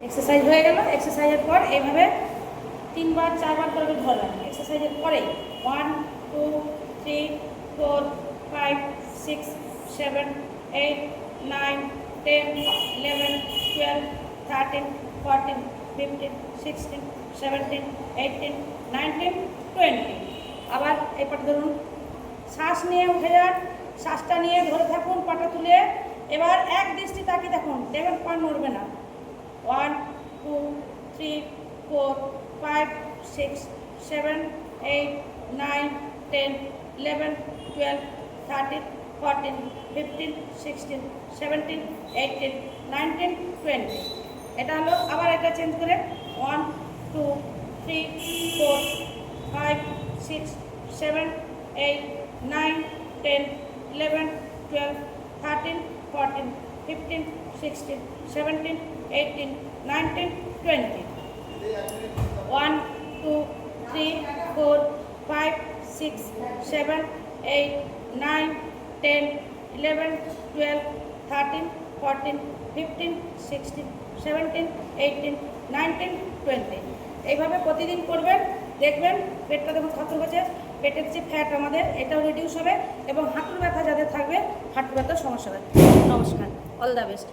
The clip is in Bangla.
এক্সারসাইজ হয়ে গেল। এক্সারসাইজের পর এইভাবে 3 বার 4 বার করে ধরলাম। এক্সারসাইজের পরে 1 2 3 4 5 6 7 8 9 10 11 12 13 14 15 16 17 18 19 20। আবার এরপর ধরুন শ্বাস নিয়ে উঠে যান, শ্বাসটা নিয়ে ধরে থাকুন পাটা তুলে। এবার এক দৃষ্টি তাকিয়ে দেখুন, দেখবেন পা নড়বে না। 1 2 3 4 5 6 7 8 9 10 11 12 13 14 15 16 17 18 19 20। এটা হলো। আবার এটা চেঞ্জ করে 1 2 3 4 5 6 7 8 9 10 11 12 13 14 15 16 17 18 19 20। 1 2 3 4 5 6 7 8 9 10 11 12 13 14 15 16 17 18 19 20। এইভাবে প্রতিদিন করবেন, দেখবেন পেটটা যখন থরথর হচ্ছে, পেটের যে ফ্যাট আমাদের এটাও রিডিউস হবে এবং হাঁটুর ব্যথা যাদের থাকবে হাঁটুর ব্যথার সমস্যা হবে। নমস্কার, অল দ্য বেস্ট।